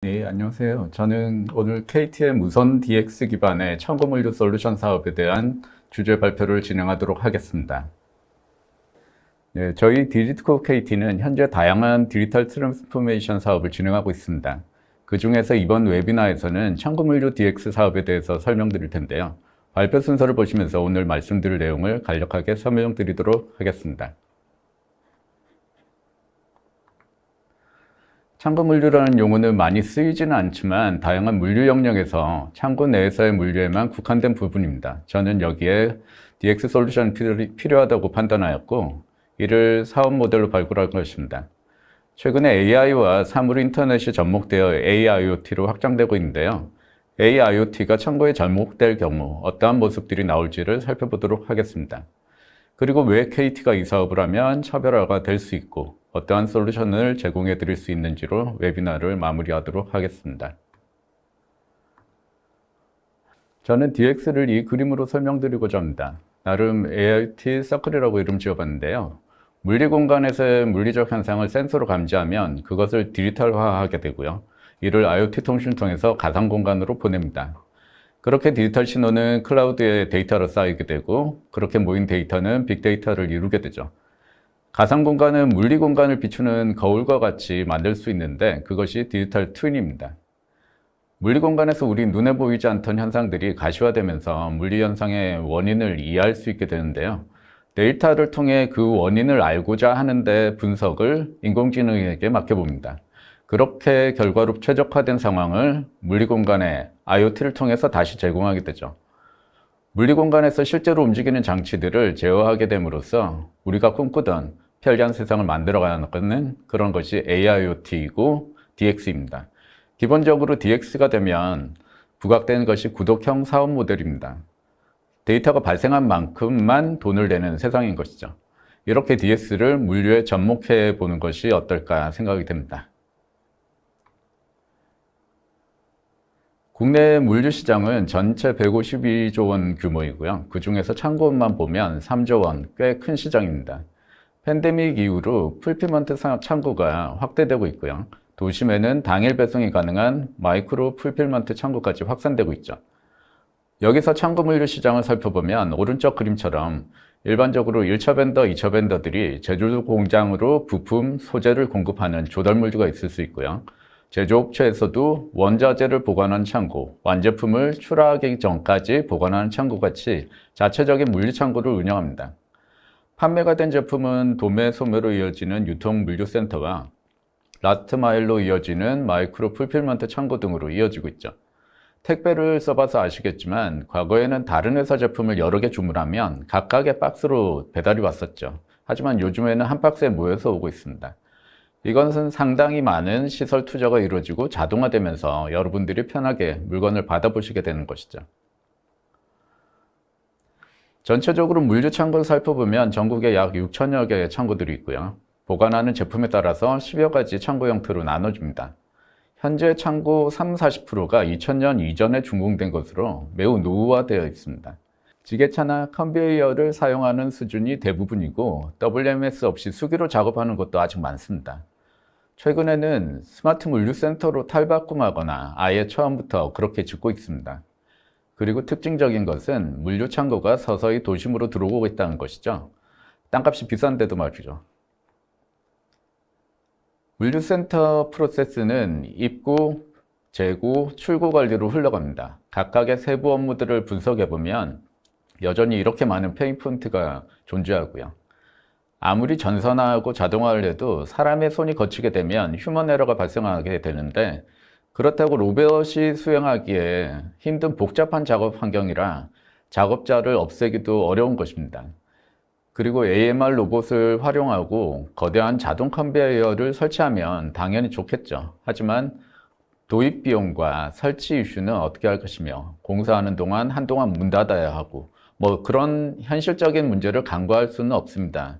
네, 안녕하세요. 저는 오늘 KTM 무선 DX 기반의 천고물류 솔루션 사업에 대한 주제 발표를 진행하도록 하겠습니다. 네, 저희 디지코 KT는 현재 다양한 디지털 트랜스포메이션 사업을 진행하고 있습니다. 그 중에서 이번 웨비나에서는 천고물류 DX 사업에 대해서 설명드릴 텐데요. 발표 순서를 보시면서 오늘 말씀드릴 내용을 간략하게 설명드리도록 하겠습니다. 창고 물류라는 용어는 많이 쓰이지는 않지만 다양한 물류 영역에서 창고 내에서의 물류에만 국한된 부분입니다. 저는 여기에 DX 솔루션이 필요하다고 판단하였고 이를 사업 모델로 발굴할 것입니다. 최근에 AI와 사물 인터넷이 접목되어 AIoT로 확장되고 있는데요. AIoT가 창고에 접목될 경우 어떠한 모습들이 나올지를 살펴보도록 하겠습니다. 그리고 왜 KT가 이 사업을 하면 차별화가 될 수 있고 어떠한 솔루션을 제공해 드릴 수 있는지로 웨비나를 마무리하도록 하겠습니다. 저는 DX를 이 그림으로 설명드리고자 합니다. 나름 AIoT 서클이라고 이름 지어봤는데요. 물리 공간에서의 물리적 현상을 센서로 감지하면 그것을 디지털화하게 되고요. 이를 IoT 통신을 통해서 가상 공간으로 보냅니다. 그렇게 디지털 신호는 클라우드에 데이터로 쌓이게 되고 그렇게 모인 데이터는 빅데이터를 이루게 되죠. 가상 공간은 물리 공간을 비추는 거울과 같이 만들 수 있는데 그것이 디지털 트윈입니다. 물리 공간에서 우리 눈에 보이지 않던 현상들이 가시화되면서 물리 현상의 원인을 이해할 수 있게 되는데요. 데이터를 통해 그 원인을 알고자 하는데 분석을 인공지능에게 맡겨봅니다. 그렇게 결과로 최적화된 상황을 물리 공간의 IoT를 통해서 다시 제공하게 되죠. 물리 공간에서 실제로 움직이는 장치들을 제어하게 됨으로써 우리가 꿈꾸던 편리한 세상을 만들어가는 그런 것이 AIoT이고 DX입니다. 기본적으로 DX가 되면 부각되는 것이 구독형 사업 모델입니다. 데이터가 발생한 만큼만 돈을 내는 세상인 것이죠. 이렇게 DX를 물류에 접목해 보는 것이 어떨까 생각이 됩니다. 국내 물류 시장은 전체 152조 원 규모이고요. 그 중에서 창고만 보면 3조 원, 꽤 큰 시장입니다. 팬데믹 이후로 풀필먼트 창고가 확대되고 있고요. 도심에는 당일 배송이 가능한 마이크로 풀필먼트 창고까지 확산되고 있죠. 여기서 창고 물류 시장을 살펴보면 오른쪽 그림처럼 일반적으로 1차 벤더, 2차 벤더들이 제조 공장으로 부품, 소재를 공급하는 조달 물류가 있을 수 있고요. 제조업체에서도 원자재를 보관하는 창고, 완제품을 출하하기 전까지 보관하는 창고같이 자체적인 물류창고를 운영합니다. 판매가 된 제품은 도매, 소매로 이어지는 유통 물류센터와 라스트 마일로 이어지는 마이크로 풀필먼트 창고 등으로 이어지고 있죠. 택배를 써봐서 아시겠지만 과거에는 다른 회사 제품을 여러 개 주문하면 각각의 박스로 배달이 왔었죠. 하지만 요즘에는 한 박스에 모여서 오고 있습니다. 이것은 상당히 많은 시설 투자가 이루어지고 자동화되면서 여러분들이 편하게 물건을 받아보시게 되는 것이죠. 전체적으로 물류 창고를 살펴보면 전국에 약 6천여 개의 창고들이 있고요. 보관하는 제품에 따라서 10여 가지 창고 형태로 나눠집니다. 현재 창고 30~40%가 2000년 이전에 준공된 것으로 매우 노후화되어 있습니다. 지게차나 컨베이어를 사용하는 수준이 대부분이고 WMS 없이 수기로 작업하는 것도 아직 많습니다. 최근에는 스마트 물류센터로 탈바꿈하거나 아예 처음부터 그렇게 짓고 있습니다. 그리고 특징적인 것은 물류 창고가 서서히 도심으로 들어오고 있다는 것이죠. 땅값이 비싼데도 말이죠. 물류센터 프로세스는 입고, 재고, 출고 관리로 흘러갑니다. 각각의 세부 업무들을 분석해보면 여전히 이렇게 많은 페인포인트가 존재하고요. 아무리 전선화하고 자동화를 해도 사람의 손이 거치게 되면 휴먼 에러가 발생하게 되는데 그렇다고 로봇이 수행하기에 힘든 복잡한 작업 환경이라 작업자를 없애기도 어려운 것입니다. 그리고 AMR 로봇을 활용하고 거대한 자동 컨베이어를 설치하면 당연히 좋겠죠. 하지만 도입 비용과 설치 이슈는 어떻게 할 것이며 공사하는 동안 한동안 문 닫아야 하고 그런 현실적인 문제를 간과할 수는 없습니다.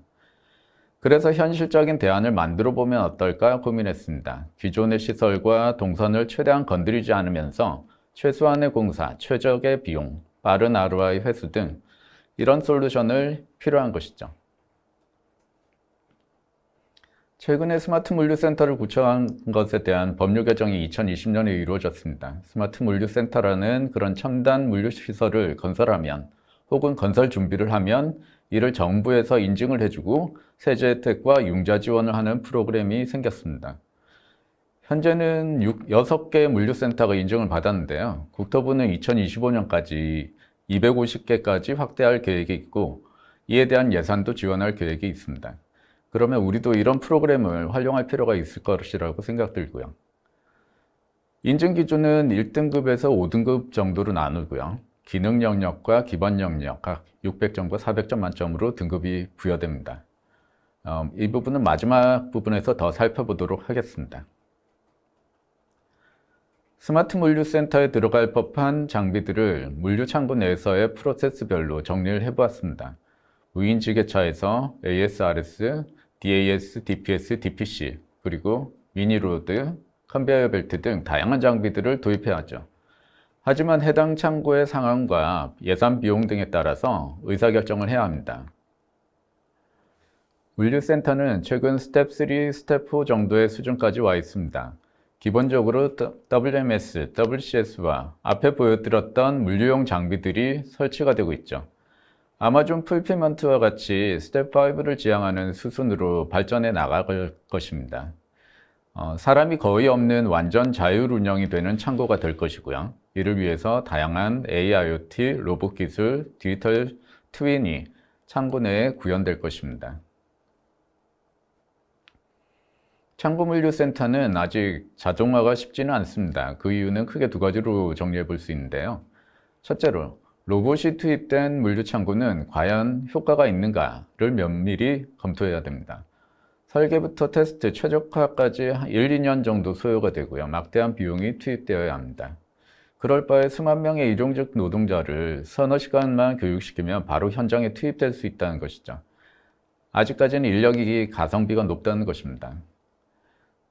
그래서 현실적인 대안을 만들어 보면 어떨까 고민했습니다. 기존의 시설과 동선을 최대한 건드리지 않으면서 최소한의 공사, 최적의 비용, 빠른 ROI 회수 등 이런 솔루션을 필요한 것이죠. 최근에 스마트 물류센터를 구축한 것에 대한 법률 개정이 2020년에 이루어졌습니다. 스마트 물류센터라는 그런 첨단 물류시설을 건설하면 혹은 건설 준비를 하면 이를 정부에서 인증을 해주고 세제 혜택과 융자 지원을 하는 프로그램이 생겼습니다. 현재는 6개 물류센터가 인증을 받았는데요. 국토부는 2025년까지 250개까지 확대할 계획이 있고 이에 대한 예산도 지원할 계획이 있습니다. 그러면 우리도 이런 프로그램을 활용할 필요가 있을 것이라고 생각들고요. 인증 기준은 1등급에서 5등급 정도로 나누고요. 기능 영역과 기본 영역 각 600점과 400점 만점으로 등급이 부여됩니다. 이 부분은 마지막 부분에서 더 살펴보도록 하겠습니다. 스마트 물류센터에 들어갈 법한 장비들을 물류창고 내에서의 프로세스별로 정리를 해보았습니다. 무인지게차에서 ASRS, DAS, DPS, DPC, 그리고 미니로드, 컨베이어 벨트 등 다양한 장비들을 도입해야 하죠. 하지만 해당 창고의 상황과 예산 비용 등에 따라서 의사결정을 해야 합니다. 물류센터는 최근 스텝 3, 스텝 4 정도의 수준까지 와 있습니다. 기본적으로 WMS, WCS와 앞에 보여드렸던 물류용 장비들이 설치가 되고 있죠. 아마존 풀필먼트와 같이 스텝 5를 지향하는 수순으로 발전해 나갈 것입니다. 사람이 거의 없는 완전 자율 운영이 되는 창고가 될 것이고요. 이를 위해서 다양한 AIoT, 로봇 기술, 디지털 트윈이 창고 내에 구현될 것입니다. 창고 물류센터는 아직 자동화가 쉽지는 않습니다. 그 이유는 크게 두 가지로 정리해 볼 수 있는데요. 첫째로, 로봇이 투입된 물류창고는 과연 효과가 있는가를 면밀히 검토해야 됩니다. 설계부터 테스트, 최적화까지 1, 2년 정도 소요가 되고요. 막대한 비용이 투입되어야 합니다. 그럴 바에 수만 명의 일용직 노동자를 서너 시간만 교육시키면 바로 현장에 투입될 수 있다는 것이죠. 아직까지는 인력이 가성비가 높다는 것입니다.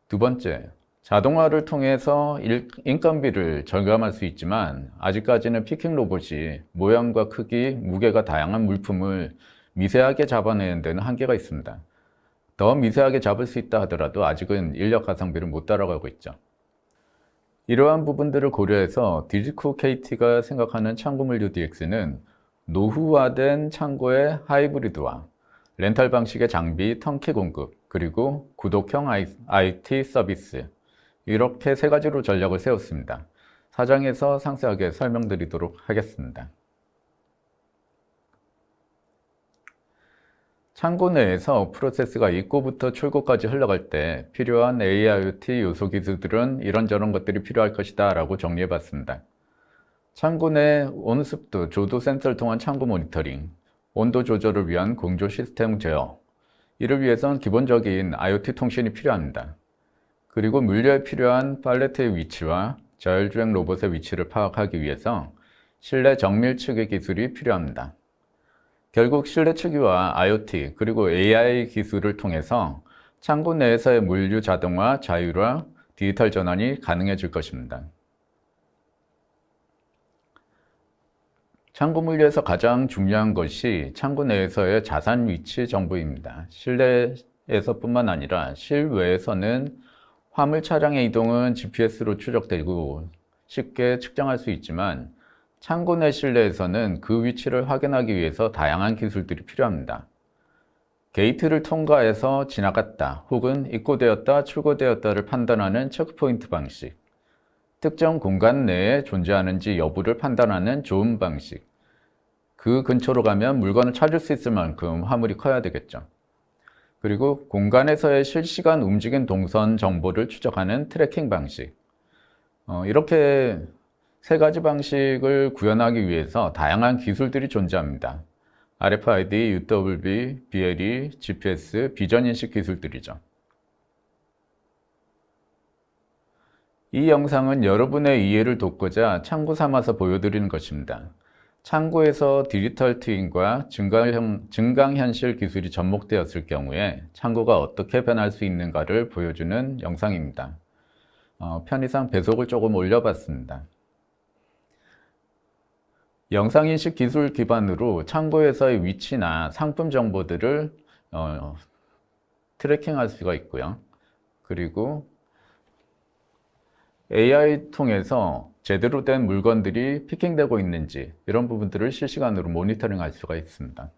두 번째, 자동화를 통해서 인건비를 절감할 수 있지만 아직까지는 피킹 로봇이 모양과 크기, 무게가 다양한 물품을 미세하게 잡아내는 데는 한계가 있습니다. 더 미세하게 잡을 수 있다 하더라도 아직은 인력 가성비를 못 따라가고 있죠. 이러한 부분들을 고려해서 디지코 KT가 생각하는 창고 물류 DX는 노후화된 창고의 하이브리드화, 렌탈 방식의 장비 턴키 공급, 그리고 구독형 IT 서비스, 이렇게 세 가지로 전략을 세웠습니다. 사장에서 상세하게 설명드리도록 하겠습니다. 창고 내에서 프로세스가 입고부터 출고까지 흘러갈 때 필요한 AIoT 요소 기술들은 이런저런 것들이 필요할 것이다 라고 정리해 봤습니다. 창고 내 온습도, 조도 센서를 통한 창고 모니터링, 온도 조절을 위한 공조 시스템 제어, 이를 위해선 기본적인 IoT 통신이 필요합니다. 그리고 물류에 필요한 팔레트의 위치와 자율주행 로봇의 위치를 파악하기 위해서 실내 정밀 측의 기술이 필요합니다. 결국 실내 측위와 IoT 그리고 AI 기술을 통해서 창고 내에서의 물류 자동화, 자율화, 디지털 전환이 가능해질 것입니다. 창고 물류에서 가장 중요한 것이 창고 내에서의 자산 위치 정보입니다. 실내에서뿐만 아니라 실외에서는 화물 차량의 이동은 GPS로 추적되고 쉽게 측정할 수 있지만 창고 내 실내에서는 그 위치를 확인하기 위해서 다양한 기술들이 필요합니다. 게이트를 통과해서 지나갔다 혹은 입고되었다, 출고되었다를 판단하는 체크포인트 방식, 특정 공간 내에 존재하는지 여부를 판단하는 조음 방식, 그 근처로 가면 물건을 찾을 수 있을 만큼 화물이 커야 되겠죠. 그리고 공간에서의 실시간 움직임 동선 정보를 추적하는 트래킹 방식, 이렇게 세 가지 방식을 구현하기 위해서 다양한 기술들이 존재합니다. RFID, UWB, BLE, GPS, 비전 인식 기술들이죠. 이 영상은 여러분의 이해를 돕고자 참고 삼아서 보여드리는 것입니다. 창고에서 디지털 트윈과 증강현실 기술이 접목되었을 경우에 창고가 어떻게 변할 수 있는가를 보여주는 영상입니다. 편의상 배속을 조금 올려봤습니다. 영상인식 기술 기반으로 창고에서의 위치나 상품 정보들을 트래킹할 수가 있고요. 그리고 AI 통해서 제대로 된 물건들이 피킹되고 있는지 이런 부분들을 실시간으로 모니터링할 수가 있습니다.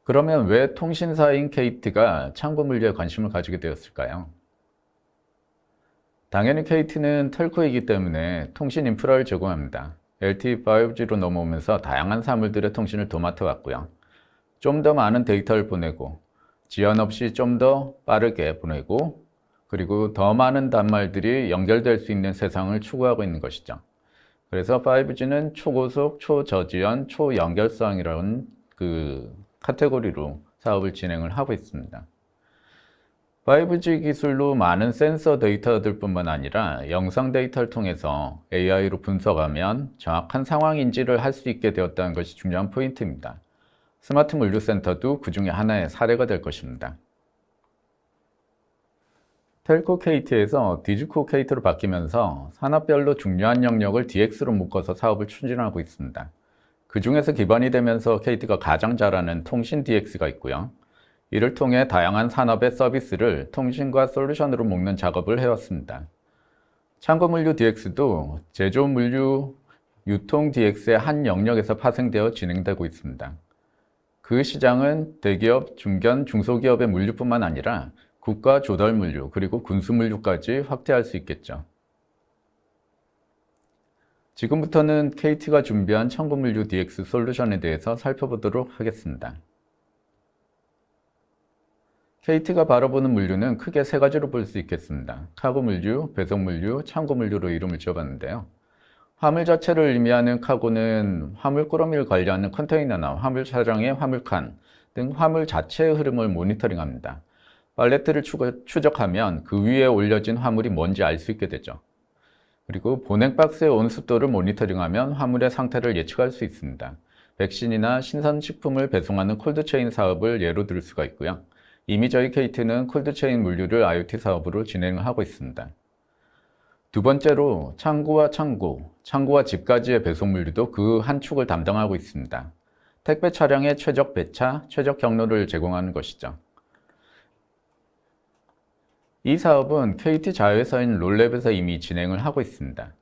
그러면 왜 통신사인 KT가 창고 물류에 관심을 가지게 되었을까요? 당연히 KT는 텔코이기 때문에 통신 인프라를 제공합니다. LTE 5G로 넘어오면서 다양한 사물들의 통신을 도맡아 왔고요. 좀 더 많은 데이터를 보내고 지연 없이 좀 더 빠르게 보내고 그리고 더 많은 단말들이 연결될 수 있는 세상을 추구하고 있는 것이죠. 그래서 5G는 초고속, 초저지연, 초연결성이라는 카테고리로 사업을 진행을 하고 있습니다. 5G 기술로 많은 센서 데이터들뿐만 아니라 영상 데이터를 통해서 AI로 분석하면 정확한 상황 인지를 할 수 있게 되었다는 것이 중요한 포인트입니다. 스마트 물류센터도 그 중에 하나의 사례가 될 것입니다. 텔코 KT에서 디지코 KT로 바뀌면서 산업별로 중요한 영역을 DX로 묶어서 사업을 추진하고 있습니다. 그 중에서 기반이 되면서 KT가 가장 잘하는 통신 DX가 있고요. 이를 통해 다양한 산업의 서비스를 통신과 솔루션으로 묶는 작업을 해왔습니다. 창고 물류 DX도 제조 물류 유통 DX의 한 영역에서 파생되어 진행되고 있습니다. 그 시장은 대기업, 중견, 중소기업의 물류뿐만 아니라 국가 조달 물류, 그리고 군수 물류까지 확대할 수 있겠죠. 지금부터는 KT가 준비한 창고 물류 DX 솔루션에 대해서 살펴보도록 하겠습니다. KT가 바라보는 물류는 크게 세 가지로 볼 수 있겠습니다. 카고 물류, 배송 물류, 창고 물류로 이름을 지어봤는데요. 화물 자체를 의미하는 카고는 화물 꾸러미를 관리하는 컨테이너나 화물 차량의 화물칸 등 화물 자체의 흐름을 모니터링합니다. 팔레트를 추적하면 그 위에 올려진 화물이 뭔지 알 수 있게 되죠. 그리고 보냉 박스의 온습도를 모니터링하면 화물의 상태를 예측할 수 있습니다. 백신이나 신선식품을 배송하는 콜드체인 사업을 예로 들 수가 있고요. 이미 저희 KT는 콜드체인 물류를 IoT 사업으로 진행을 하고 있습니다. 두 번째로 창고와 창고와 집까지의 배송 물류도 그 한 축을 담당하고 있습니다. 택배 차량의 최적 배차, 최적 경로를 제공하는 것이죠. 이 사업은 KT 자회사인 롤랩에서 이미 진행을 하고 있습니다.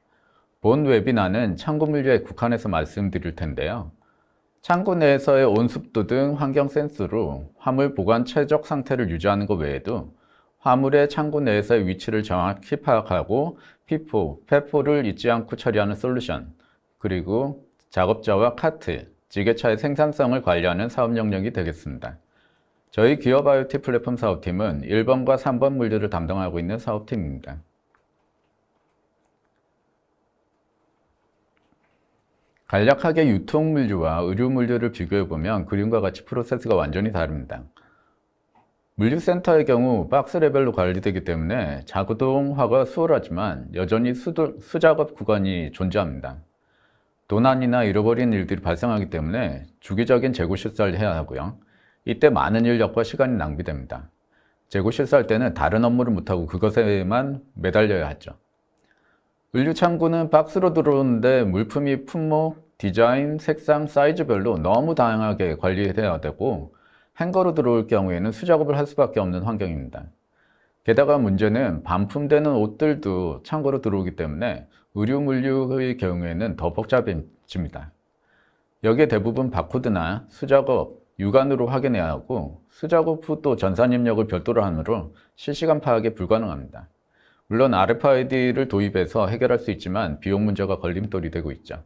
본 웨비나는 창고 물류에 국한해서 말씀드릴 텐데요. 창고 내에서의 온습도 등 환경 센서로 화물 보관 최적 상태를 유지하는 것 외에도 화물의 창고 내에서의 위치를 정확히 파악하고 피포, 페포를 잊지 않고 처리하는 솔루션, 그리고 작업자와 카트, 지게차의 생산성을 관리하는 사업 영역이 되겠습니다. 저희 기업 IoT 플랫폼 사업팀은 1번과 3번 물류를 담당하고 있는 사업팀입니다. 간략하게 유통 물류와 의류 물류를 비교해보면 그림과 같이 프로세스가 완전히 다릅니다. 물류센터의 경우 박스 레벨로 관리되기 때문에 자동화가 수월하지만 여전히 수작업 구간이 존재합니다. 도난이나 잃어버린 일들이 발생하기 때문에 주기적인 재고 실사를 해야 하고요. 이때 많은 인력과 시간이 낭비됩니다. 재고 실사할 때는 다른 업무를 못하고 그것에만 매달려야 하죠. 물류 창고는 박스로 들어오는데 물품이 품목, 디자인, 색상, 사이즈별로 너무 다양하게 관리해야 되고 행거로 들어올 경우에는 수작업을 할 수밖에 없는 환경입니다. 게다가 문제는 반품되는 옷들도 창고로 들어오기 때문에 의류 물류의 경우에는 더 복잡해집니다. 여기에 대부분 바코드나 수작업, 육안으로 확인해야 하고 수작업 후 또 전산 입력을 별도로 하므로 실시간 파악이 불가능합니다. 물론 RFID를 도입해서 해결할 수 있지만 비용 문제가 걸림돌이 되고 있죠.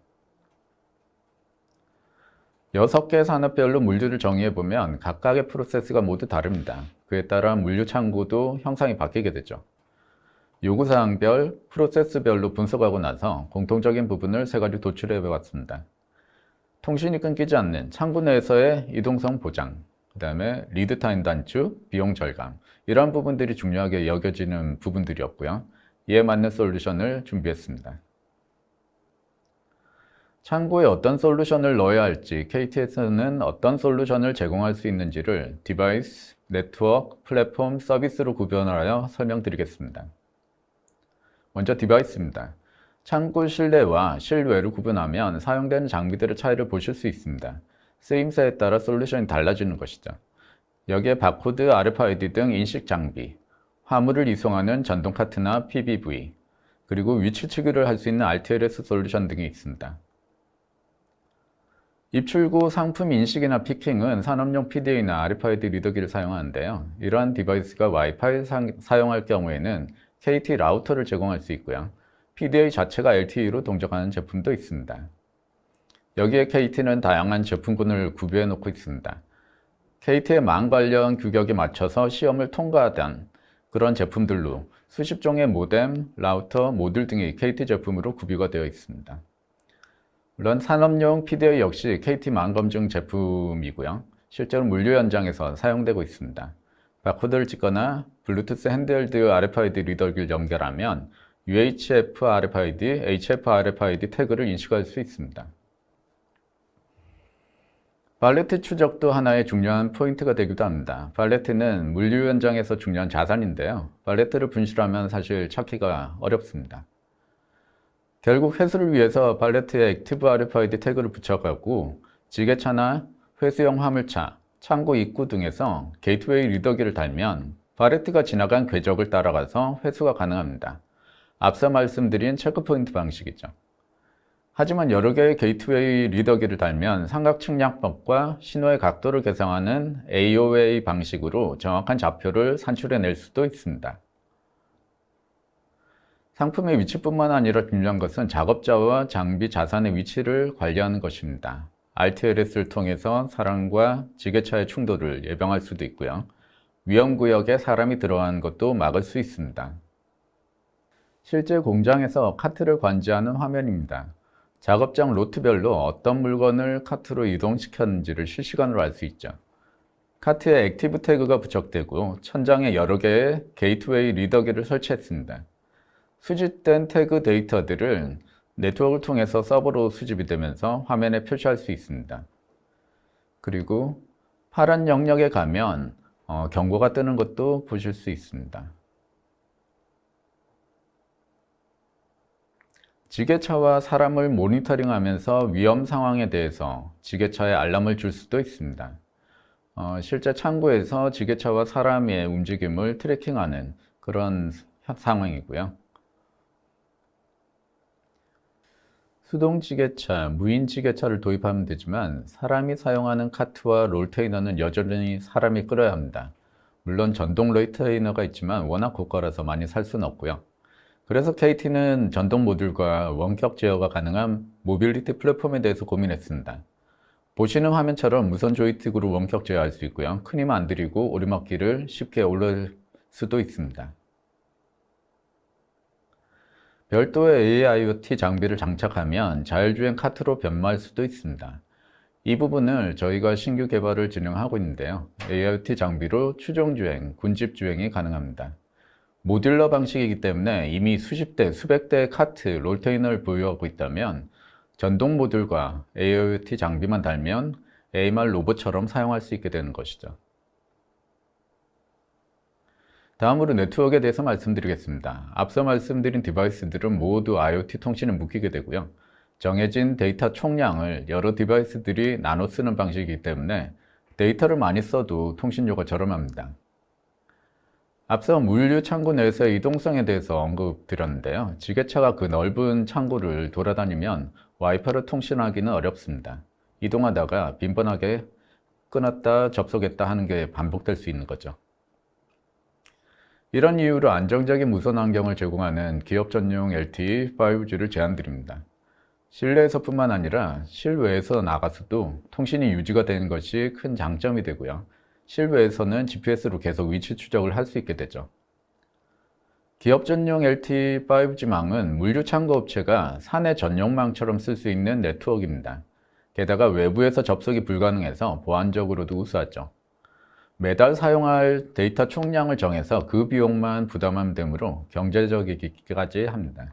6개 산업별로 물류를 정의해보면 각각의 프로세스가 모두 다릅니다. 그에 따라 물류 창고도 형상이 바뀌게 되죠. 요구사항별, 프로세스별로 분석하고 나서 공통적인 부분을 세 가지 도출해 봤습니다. 통신이 끊기지 않는 창고 내에서의 이동성 보장, 그 다음에 리드타임 단축, 비용 절감, 이러한 부분들이 중요하게 여겨지는 부분들이었고요. 이에 맞는 솔루션을 준비했습니다. 창고에 어떤 솔루션을 넣어야 할지, KT에서는 어떤 솔루션을 제공할 수 있는지를 디바이스, 네트워크, 플랫폼, 서비스로 구별하여 설명드리겠습니다. 먼저 디바이스입니다. 창고 실내와 실외를 구분하면 사용되는 장비들의 차이를 보실 수 있습니다. 쓰임새에 따라 솔루션이 달라지는 것이죠. 여기에 바코드, RFID 등 인식 장비, 화물을 이송하는 전동 카트나 PBV, 그리고 위치 추기를 할 수 있는 RTLS 솔루션 등이 있습니다. 입출구 상품 인식이나 피킹은 산업용 PDA나 RFID 리더기를 사용하는데요. 이러한 디바이스가 와이파이를 사용할 경우에는 KT 라우터를 제공할 수 있고요. PDA 자체가 LTE로 동작하는 제품도 있습니다. 여기에 KT는 다양한 제품군을 구비해 놓고 있습니다. KT의 망 관련 규격에 맞춰서 시험을 통과하던 그런 제품들로 수십 종의 모뎀, 라우터, 모듈 등이 KT 제품으로 구비가 되어 있습니다. 물론 산업용 PDA 역시 KT 망 검증 제품이고요. 실제로 물류 현장에서 사용되고 있습니다. 바코드를 찍거나 블루투스 핸드헬드 RFID 리더기를 연결하면 UHF RFID, HF RFID 태그를 인식할 수 있습니다. 팔레트 추적도 하나의 중요한 포인트가 되기도 합니다. 팔레트는 물류 현장에서 중요한 자산인데요. 팔레트를 분실하면 사실 찾기가 어렵습니다. 결국 회수를 위해서 팔레트에 액티브 RFID 태그를 붙여가고 지게차나 회수용 화물차, 창고 입구 등에서 게이트웨이 리더기를 달면 팔레트가 지나간 궤적을 따라가서 회수가 가능합니다. 앞서 말씀드린 체크포인트 방식이죠. 하지만 여러 개의 게이트웨이 리더기를 달면 삼각 측량법과 신호의 각도를 계산하는 AOA 방식으로 정확한 좌표를 산출해낼 수도 있습니다. 상품의 위치뿐만 아니라 중요한 것은 작업자와 장비, 자산의 위치를 관리하는 것입니다. RTLS를 통해서 사람과 지게차의 충돌을 예방할 수도 있고요. 위험구역에 사람이 들어가는 것도 막을 수 있습니다. 실제 공장에서 카트를 관지하는 화면입니다. 작업장 로트별로 어떤 물건을 카트로 이동시켰는지를 실시간으로 알 수 있죠. 카트에 액티브 태그가 부착되고 천장에 여러 개의 게이트웨이 리더기를 설치했습니다. 수집된 태그 데이터들을 네트워크를 통해서 서버로 수집이 되면서 화면에 표시할 수 있습니다. 그리고 파란 영역에 가면 경고가 뜨는 것도 보실 수 있습니다. 지게차와 사람을 모니터링하면서 위험 상황에 대해서 지게차에 알람을 줄 수도 있습니다. 실제 창고에서 지게차와 사람의 움직임을 트래킹하는 그런 상황이고요. 수동지게차, 무인지게차를 도입하면 되지만 사람이 사용하는 카트와 롤테이너는 여전히 사람이 끌어야 합니다. 물론 전동 롤테이너가 있지만 워낙 고가라서 많이 살 수는 없고요. 그래서 KT는 전동 모듈과 원격 제어가 가능한 모빌리티 플랫폼에 대해서 고민했습니다. 보시는 화면처럼 무선 조이스틱으로 원격 제어할 수 있고요. 큰 힘 안 들이고 오르막길을 쉽게 오를 수도 있습니다. 별도의 AIoT 장비를 장착하면 자율주행 카트로 변모할 수도 있습니다. 이 부분을 저희가 신규 개발을 진행하고 있는데요. AIoT 장비로 추종주행, 군집주행이 가능합니다. 모듈러 방식이기 때문에 이미 수십 대, 수백 대의 카트, 롤테이너를 보유하고 있다면 전동 모듈과 AIoT 장비만 달면 AMR 로봇처럼 사용할 수 있게 되는 것이죠. 다음으로 네트워크에 대해서 말씀드리겠습니다. 앞서 말씀드린 디바이스들은 모두 IoT 통신에 묶이게 되고요. 정해진 데이터 총량을 여러 디바이스들이 나눠 쓰는 방식이기 때문에 데이터를 많이 써도 통신료가 저렴합니다. 앞서 물류 창고 내에서의 이동성에 대해서 언급드렸는데요. 지게차가 그 넓은 창고를 돌아다니면 와이파이로 통신하기는 어렵습니다. 이동하다가 빈번하게 끊었다 접속했다 하는 게 반복될 수 있는 거죠. 이런 이유로 안정적인 무선 환경을 제공하는 기업 전용 LTE 5G를 제안드립니다. 실내에서뿐만 아니라 실외에서 나가서도 통신이 유지가 되는 것이 큰 장점이 되고요. 실외에서는 GPS로 계속 위치 추적을 할 수 있게 되죠. 기업 전용 LTE 5G망은 물류 창고 업체가 사내 전용망처럼 쓸 수 있는 네트워크입니다. 게다가 외부에서 접속이 불가능해서 보안적으로도 우수하죠. 매달 사용할 데이터 총량을 정해서 그 비용만 부담하면 되므로 경제적이기까지 합니다.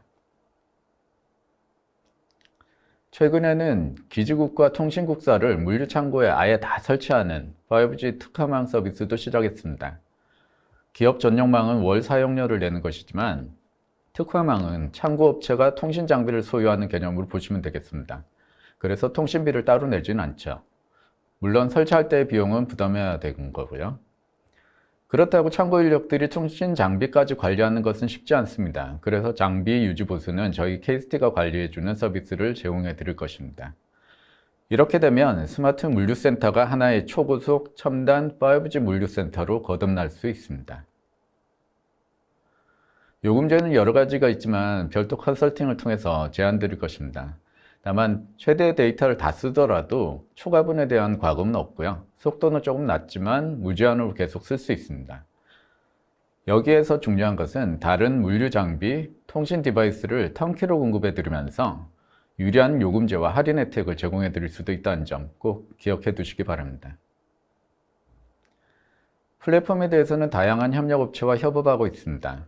최근에는 기지국과 통신국사를 물류창고에 아예 다 설치하는 5G 특화망 서비스도 시작했습니다. 기업 전용망은 월 사용료를 내는 것이지만 특화망은 창고업체가 통신 장비를 소유하는 개념으로 보시면 되겠습니다. 그래서 통신비를 따로 내지는 않죠. 물론 설치할 때의 비용은 부담해야 되는 거고요. 그렇다고 창고 인력들이 통신 장비까지 관리하는 것은 쉽지 않습니다. 그래서 장비 유지 보수는 저희 KST가 관리해주는 서비스를 제공해 드릴 것입니다. 이렇게 되면 스마트 물류센터가 하나의 초고속 첨단 5G 물류센터로 거듭날 수 있습니다. 요금제는 여러 가지가 있지만 별도 컨설팅을 통해서 제안 드릴 것입니다. 다만 최대 데이터를 다 쓰더라도 초과분에 대한 과금은 없고요. 속도는 조금 낮지만 무제한으로 계속 쓸 수 있습니다. 여기에서 중요한 것은 다른 물류 장비, 통신 디바이스를 턴키로 공급해 드리면서 유리한 요금제와 할인 혜택을 제공해 드릴 수도 있다는 점 꼭 기억해 두시기 바랍니다. 플랫폼에 대해서는 다양한 협력업체와 협업하고 있습니다.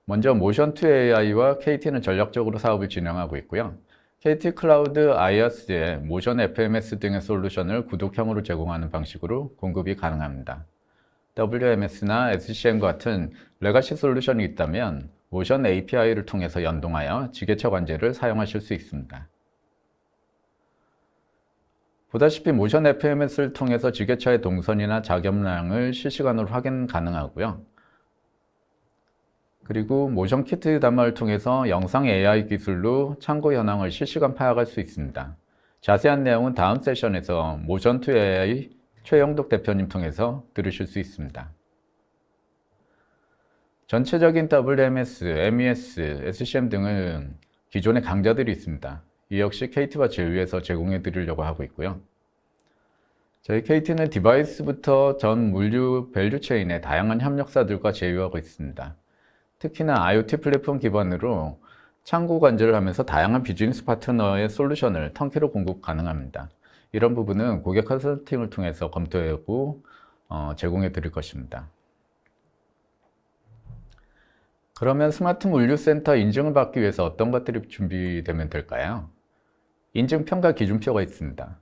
먼저 모션2AI와 KT는 전략적으로 사업을 진행하고 있고요. KT 클라우드 IaaS의 모션 FMS 등의 솔루션을 구독형으로 제공하는 방식으로 공급이 가능합니다. WMS나 SCM 같은 레가시 솔루션이 있다면 모션 API를 통해서 연동하여 지게차 관제를 사용하실 수 있습니다. 보다시피 모션 FMS를 통해서 지게차의 동선이나 작업량을 실시간으로 확인 가능하고요. 그리고 모션 키트 단말을 통해서 영상 AI 기술로 창고 현황을 실시간 파악할 수 있습니다. 자세한 내용은 다음 세션에서 모션2AI 최영덕 대표님 통해서 들으실 수 있습니다. 전체적인 WMS, MES, SCM 등은 기존의 강자들이 있습니다. 이 역시 KT와 제휴해서 제공해 드리려고 하고 있고요. 저희 KT는 디바이스부터 전 물류 밸류체인의 다양한 협력사들과 제휴하고 있습니다. 특히나 IoT 플랫폼 기반으로 창고 관제를 하면서 다양한 비즈니스 파트너의 솔루션을 턴키로 공급 가능합니다. 이런 부분은 고객 컨설팅을 통해서 검토하고 제공해 드릴 것입니다. 그러면 스마트 물류센터 인증을 받기 위해서 어떤 것들이 준비되면 될까요? 인증 평가 기준표가 있습니다.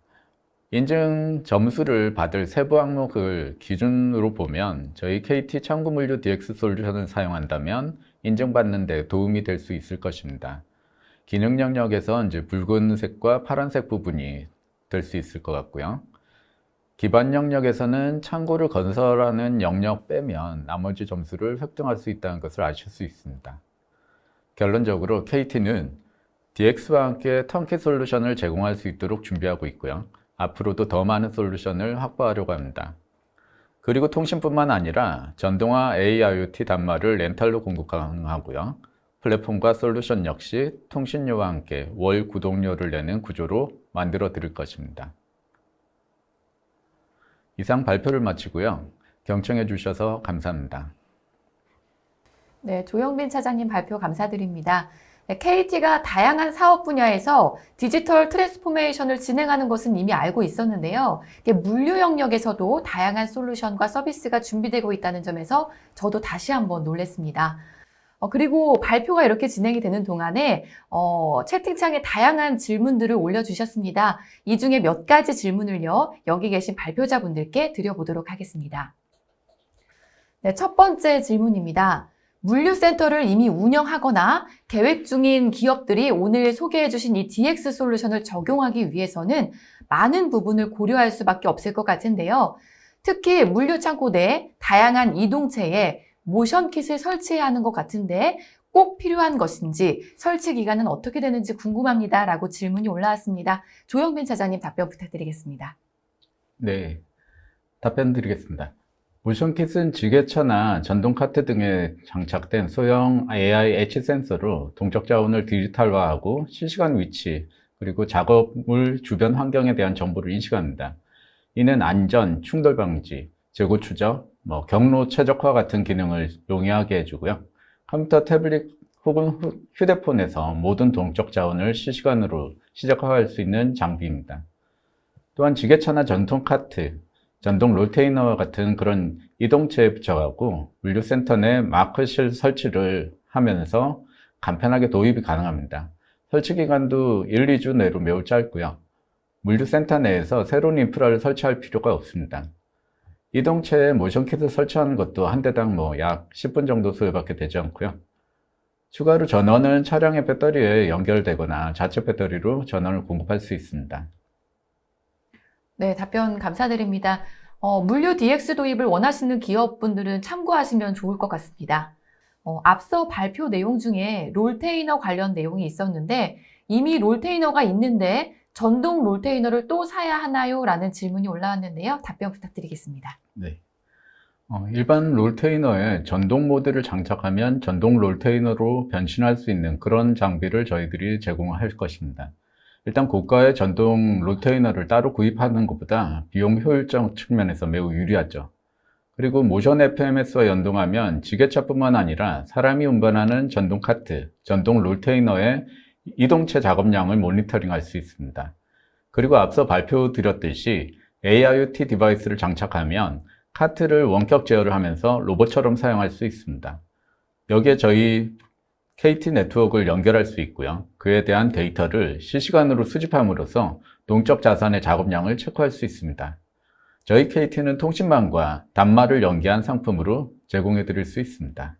인증 점수를 받을 세부 항목을 기준으로 보면 저희 KT 창고 물류 DX 솔루션을 사용한다면 인증받는 데 도움이 될 수 있을 것입니다. 기능 영역에서 이제 붉은색과 파란색 부분이 될 수 있을 것 같고요. 기반 영역에서는 창고를 건설하는 영역 빼면 나머지 점수를 획득할 수 있다는 것을 아실 수 있습니다. 결론적으로 KT는 DX와 함께 턴키 솔루션을 제공할 수 있도록 준비하고 있고요. 앞으로도 더 많은 솔루션을 확보하려고 합니다. 그리고 통신뿐만 아니라 전동화 AIoT 단말을 렌탈로 공급 가능하고요. 플랫폼과 솔루션 역시 통신료와 함께 월 구독료를 내는 구조로 만들어 드릴 것입니다. 이상 발표를 마치고요. 경청해 주셔서 감사합니다. 네, 조영빈 차장님 발표 감사드립니다. KT가 다양한 사업 분야에서 디지털 트랜스포메이션을 진행하는 것은 이미 알고 있었는데요. 물류 영역에서도 다양한 솔루션과 서비스가 준비되고 있다는 점에서 저도 다시 한번 놀랐습니다. 그리고 발표가 이렇게 진행이 되는 동안에 채팅창에 다양한 질문들을 올려주셨습니다. 이 중에 몇 가지 질문을요, 여기 계신 발표자분들께 드려보도록 하겠습니다. 네, 첫 번째 질문입니다. 물류센터를 이미 운영하거나 계획 중인 기업들이 오늘 소개해 주신 이 DX 솔루션을 적용하기 위해서는 많은 부분을 고려할 수밖에 없을 것 같은데요. 특히 물류창고 내 다양한 이동체에 모션킷을 설치해야 하는 것 같은데 꼭 필요한 것인지 설치 기간은 어떻게 되는지 궁금합니다. 라고 질문이 올라왔습니다. 조영빈 차장님 답변 부탁드리겠습니다. 네, 답변 드리겠습니다. 모션킷은 지게차나 전동카트 등에 장착된 소형 AI 엣지 센서로 동적 자원을 디지털화하고 실시간 위치, 그리고 작업물 주변 환경에 대한 정보를 인식합니다. 이는 안전, 충돌 방지, 재고 추적, 경로 최적화 같은 기능을 용이하게 해주고요. 컴퓨터, 태블릿 혹은 휴대폰에서 모든 동적 자원을 실시간으로 시작화할 수 있는 장비입니다. 또한 지게차나 전동 카트, 전동 롤테이너와 같은 그런 이동체에 부착하고 물류센터 내 마크실 설치를 하면서 간편하게 도입이 가능합니다. 설치 기간도 1, 2주 내로 매우 짧고요. 물류센터 내에서 새로운 인프라를 설치할 필요가 없습니다. 이동체에 모션킷을 설치하는 것도 한 대당 약 10분 정도 소요밖에 되지 않고요. 추가로 전원은 차량의 배터리에 연결되거나 자체 배터리로 전원을 공급할 수 있습니다. 네, 답변 감사드립니다. 물류 DX 도입을 원하시는 기업분들은 참고하시면 좋을 것 같습니다. 앞서 발표 내용 중에 롤테이너 관련 내용이 있었는데 이미 롤테이너가 있는데 전동 롤테이너를 또 사야 하나요? 라는 질문이 올라왔는데요. 답변 부탁드리겠습니다. 네. 일반 롤테이너에 전동 모드를 장착하면 전동 롤테이너로 변신할 수 있는 그런 장비를 저희들이 제공할 것입니다. 일단 고가의 전동 롤테이너를 따로 구입하는 것보다 비용 효율적 측면에서 매우 유리하죠. 그리고 모션 FMS와 연동하면 지게차뿐만 아니라 사람이 운반하는 전동 카트, 전동 롤테이너의 이동체 작업량을 모니터링할 수 있습니다. 그리고 앞서 발표드렸듯이 AIoT 디바이스를 장착하면 카트를 원격 제어를 하면서 로봇처럼 사용할 수 있습니다. 여기에 저희 KT 네트워크를 연결할 수 있고요. 그에 대한 데이터를 실시간으로 수집함으로써 동적 자산의 작업량을 체크할 수 있습니다. 저희 KT는 통신망과 단말을 연계한 상품으로 제공해 드릴 수 있습니다.